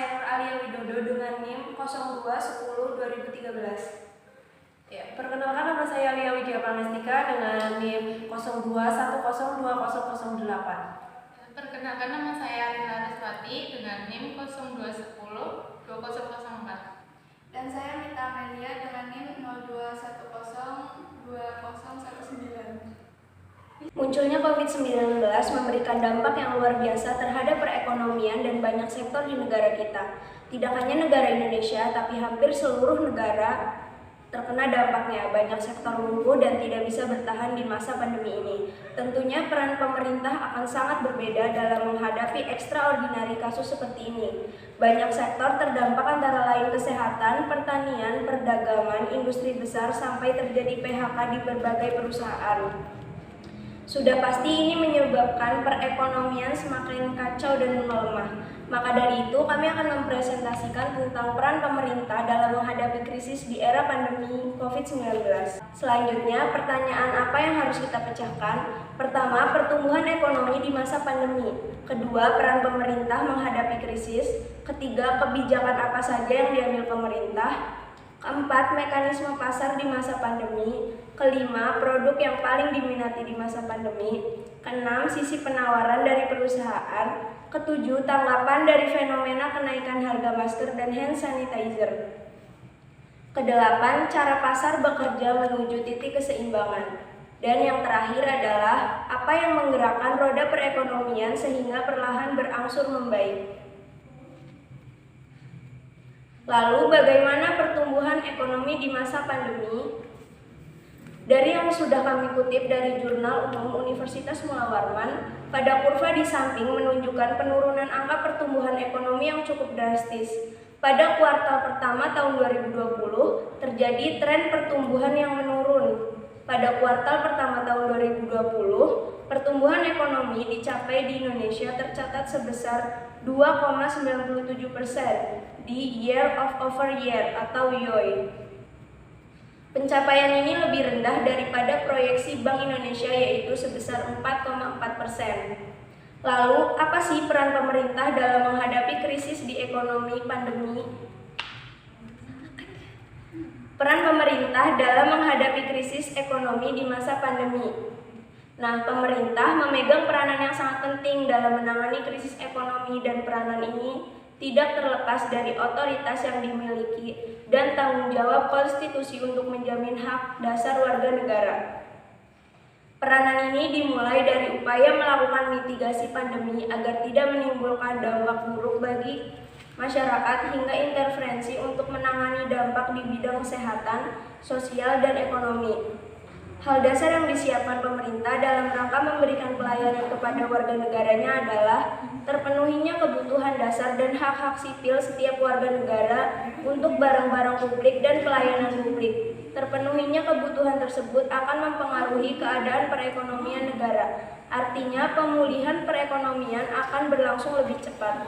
saya Nur Alia Widodo dengan NIM 0210-2013. Ya, perkenalkan nama saya Lia Widya Prangastika dengan NIM 02102008. Perkenalkan nama saya Rina Reswati dengan NIM 0210-2004. Dan saya Mita Amelia dengan NIM 02102019. Munculnya COVID-19 memberikan dampak yang luar biasa terhadap perekonomian dan banyak sektor di negara kita. Tidak hanya negara Indonesia, tapi hampir seluruh negara terkena dampaknya. Banyak sektor lumpuh dan tidak bisa bertahan di masa pandemi ini. Tentunya peran pemerintah akan sangat berbeda dalam menghadapi extraordinary kasus seperti ini. Banyak sektor terdampak antara lain kesehatan, pertanian, perdagangan, industri besar, sampai terjadi PHK di berbagai perusahaan. Sudah pasti ini menyebabkan perekonomian semakin kacau dan melemah. Maka dari itu kami akan mempresentasikan tentang peran pemerintah dalam menghadapi krisis di era pandemi COVID-19. Selanjutnya, pertanyaan apa yang harus kita pecahkan? Pertama, pertumbuhan ekonomi di masa pandemi. Kedua, peran pemerintah menghadapi krisis. Ketiga, kebijakan apa saja yang diambil pemerintah. Keempat, mekanisme pasar di masa pandemi. Kelima, produk yang paling diminati di masa pandemi. Keenam, sisi penawaran dari perusahaan. Ketujuh, tanggapan dari fenomena kenaikan harga masker dan hand sanitizer. Kedelapan, cara pasar bekerja menuju titik keseimbangan. Dan yang terakhir adalah apa yang menggerakkan roda perekonomian sehingga perlahan berangsur membaik. Lalu bagaimana pertumbuhan ekonomi di masa pandemi? Dari yang sudah kami kutip dari Jurnal Umum Universitas Mula Warman, pada kurva di samping menunjukkan penurunan angka pertumbuhan ekonomi yang cukup drastis. Pada kuartal pertama tahun 2020, terjadi tren pertumbuhan yang menurun. Pada kuartal pertama tahun 2020, pertumbuhan ekonomi dicapai di Indonesia tercatat sebesar 2,97% di year over year atau YOY. Pencapaian ini lebih rendah daripada proyeksi Bank Indonesia yaitu sebesar 4,4%. Lalu, apa sih peran pemerintah dalam menghadapi krisis di ekonomi pandemi? Peran pemerintah dalam menghadapi krisis ekonomi di masa pandemi. Nah, pemerintah memegang peranan yang sangat penting dalam menangani krisis ekonomi, dan peranan ini tidak terlepas dari otoritas yang dimiliki dan tanggung jawab konstitusi untuk menjamin hak dasar warga negara. Peranan ini dimulai dari upaya melakukan mitigasi pandemi agar tidak menimbulkan dampak buruk bagi masyarakat hingga intervensi untuk menangani dampak di bidang kesehatan, sosial, dan ekonomi. Hal dasar yang disiapkan pemerintah dalam rangka memberikan pelayanan kepada warga negaranya adalah terpenuhinya kebutuhan dasar dan hak-hak sipil setiap warga negara untuk barang-barang publik dan pelayanan publik. Terpenuhinya kebutuhan tersebut akan mempengaruhi keadaan perekonomian negara. Artinya, pemulihan perekonomian akan berlangsung lebih cepat.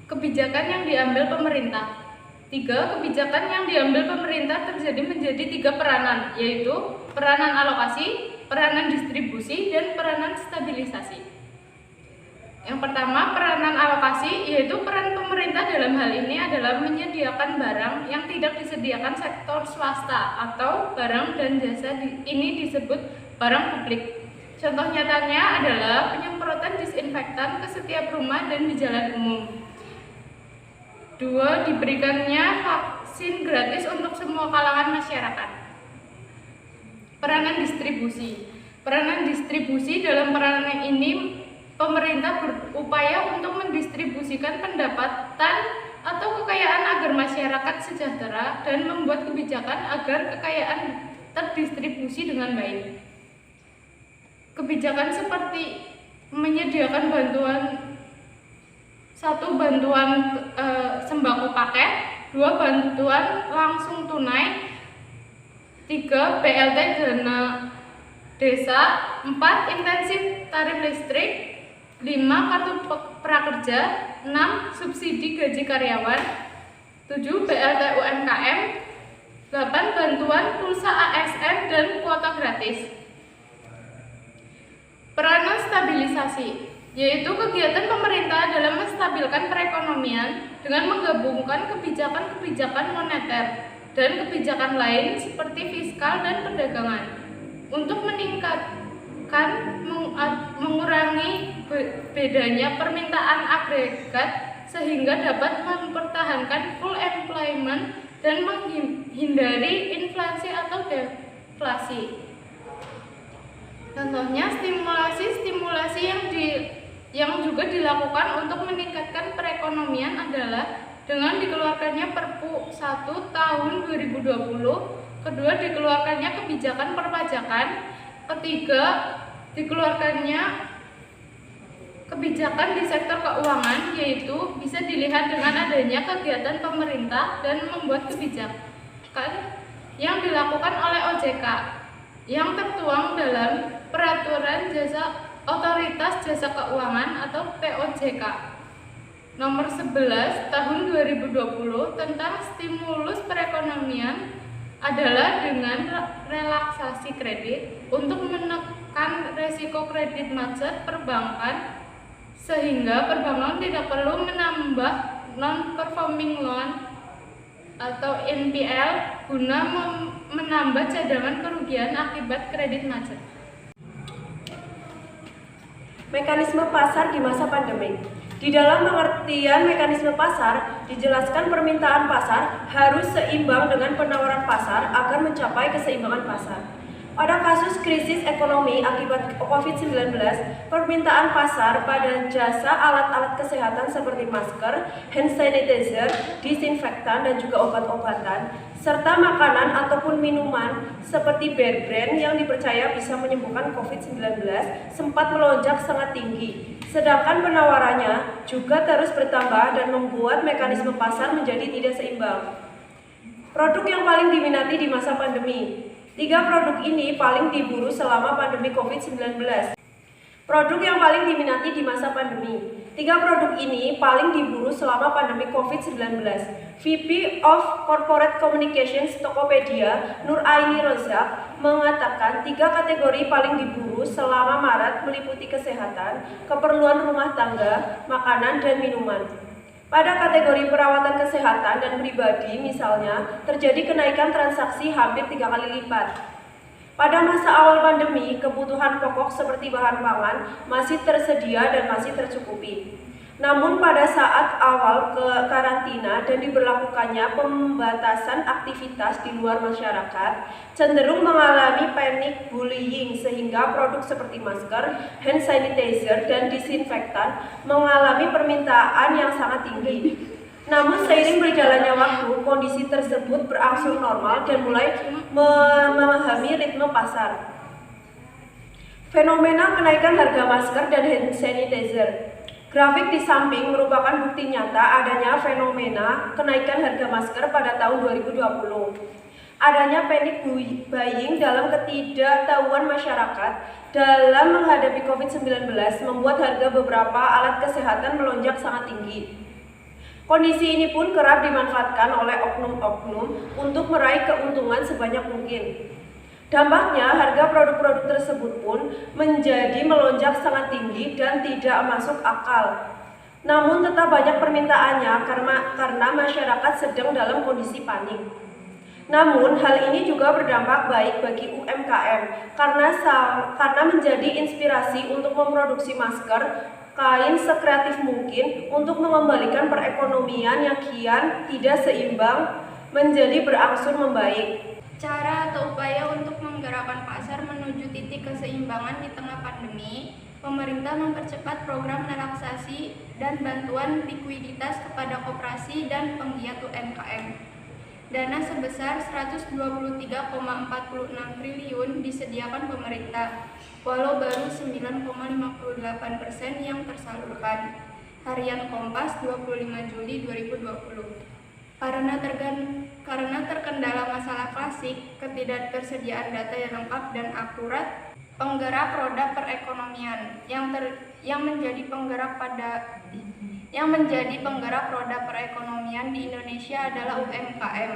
Kebijakan yang diambil pemerintah. 3. Kebijakan yang diambil pemerintah terjadi menjadi 3 peranan, yaitu peranan alokasi, peranan distribusi, dan peranan stabilisasi. Yang pertama, peranan alokasi, yaitu peran pemerintah dalam hal ini adalah menyediakan barang yang tidak disediakan sektor swasta atau barang dan jasa ini disebut barang publik. Contoh nyatanya adalah penyemprotan disinfektan ke setiap rumah dan di jalan umum. 2. Diberikannya vaksin gratis untuk semua kalangan masyarakat. Peranan distribusi. Peranan distribusi dalam peranan ini pemerintah berupaya untuk mendistribusikan pendapatan atau kekayaan agar masyarakat sejahtera dan membuat kebijakan agar kekayaan terdistribusi dengan baik. Kebijakan seperti menyediakan bantuan sembako paket, 2. Bantuan langsung tunai, 3. BLT dana desa, 4. Intensif tarif listrik, 5. Kartu prakerja, 6. Subsidi gaji karyawan, 7. BLT UMKM, 8. Bantuan pulsa ASN dan kuota gratis. Peranan stabilisasi. yaitu kegiatan pemerintah dalam menstabilkan perekonomian dengan menggabungkan kebijakan-kebijakan moneter dan kebijakan lain seperti fiskal dan perdagangan untuk meningkatkan mengurangi bedanya permintaan agregat sehingga dapat mempertahankan full employment dan menghindari inflasi atau deflasi. Contohnya stimulasi yang juga dilakukan untuk meningkatkan perekonomian adalah dengan dikeluarkannya Perpu 1 tahun 2020, kedua dikeluarkannya kebijakan perpajakan, ketiga dikeluarkannya kebijakan di sektor keuangan, yaitu bisa dilihat dengan adanya kegiatan pemerintah dan membuat kebijakan yang dilakukan oleh OJK yang tertuang dalam Peraturan Otoritas Jasa Keuangan atau POJK nomor 11 tahun 2020 tentang stimulus perekonomian adalah dengan relaksasi kredit untuk menekan resiko kredit macet perbankan sehingga perbankan tidak perlu menambah non-performing loan atau NPL guna menambah cadangan kerugian akibat kredit macet. Mekanisme pasar di masa pandemi. Di dalam pengertian mekanisme pasar, dijelaskan permintaan pasar harus seimbang dengan penawaran pasar agar mencapai keseimbangan pasar. Pada kasus krisis ekonomi akibat COVID-19, permintaan pasar pada jasa alat-alat kesehatan seperti masker, hand sanitizer, disinfektan, dan juga obat-obatan, serta makanan ataupun minuman seperti Bear Brand yang dipercaya bisa menyembuhkan COVID-19 sempat melonjak sangat tinggi. Sedangkan penawarannya juga terus bertambah dan membuat mekanisme pasar menjadi tidak seimbang. Produk yang paling diminati di masa pandemi. 3 produk ini paling diburu selama pandemi COVID-19. Produk yang paling diminati di masa pandemi. 3 produk ini paling diburu selama pandemi COVID-19. VP of Corporate Communications Tokopedia, Nur Aini Rozak, mengatakan 3 kategori paling diburu selama Maret meliputi kesehatan, keperluan rumah tangga, makanan, dan minuman. Pada kategori perawatan kesehatan dan pribadi misalnya, terjadi kenaikan transaksi hampir 3 kali lipat. Pada masa awal pandemi, kebutuhan pokok seperti bahan pangan masih tersedia dan masih tercukupi. Namun pada saat awal karantina dan diberlakukannya pembatasan aktivitas di luar masyarakat, cenderung mengalami panic buying sehingga produk seperti masker, hand sanitizer, dan disinfektan mengalami permintaan yang sangat tinggi. Namun seiring berjalannya waktu, kondisi tersebut berangsur normal dan mulai memahami ritme pasar. Fenomena kenaikan harga masker dan hand sanitizer. Grafik di samping merupakan bukti nyata adanya fenomena kenaikan harga masker pada tahun 2020. Adanya panic buying dalam ketidaktahuan masyarakat dalam menghadapi COVID-19 membuat harga beberapa alat kesehatan melonjak sangat tinggi. Kondisi ini pun kerap dimanfaatkan oleh oknum-oknum untuk meraih keuntungan sebanyak mungkin. Dampaknya, harga produk-produk tersebut pun menjadi melonjak sangat tinggi dan tidak masuk akal. Namun tetap banyak permintaannya karena masyarakat sedang dalam kondisi panik. Namun hal ini juga berdampak baik bagi UMKM karena menjadi inspirasi untuk memproduksi masker, kain sekreatif mungkin untuk mengembalikan perekonomian yang kian tidak seimbang menjadi berangsur membaik. Cara atau upaya untuk menggerakkan pasar menuju titik keseimbangan di tengah pandemi, pemerintah mempercepat program relaksasi dan bantuan likuiditas kepada koperasi dan penggiat UMKM. Dana sebesar 123,46 triliun disediakan pemerintah, walau baru 9,58% yang tersalurkan. Harian Kompas 25 Juli 2020. Karena terkendala masalah klasik, ketidaktersediaan data yang lengkap dan akurat, penggerak roda perekonomian yang menjadi penggerak roda perekonomian di Indonesia adalah UMKM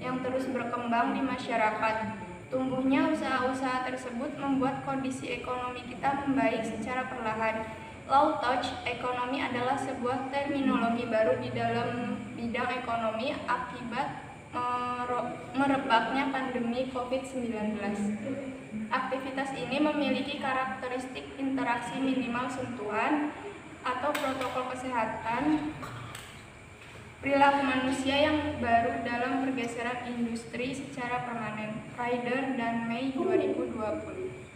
yang terus berkembang di masyarakat. Tumbuhnya usaha-usaha tersebut membuat kondisi ekonomi kita membaik secara perlahan. Low touch economy adalah sebuah terminologi baru di dalam bidang ekonomi akibat merebaknya pandemi COVID-19. Aktivitas ini memiliki karakteristik interaksi minimal sentuhan atau protokol kesehatan, perilaku manusia yang baru dalam pergeseran industri secara permanen. Ryder dan May 2020.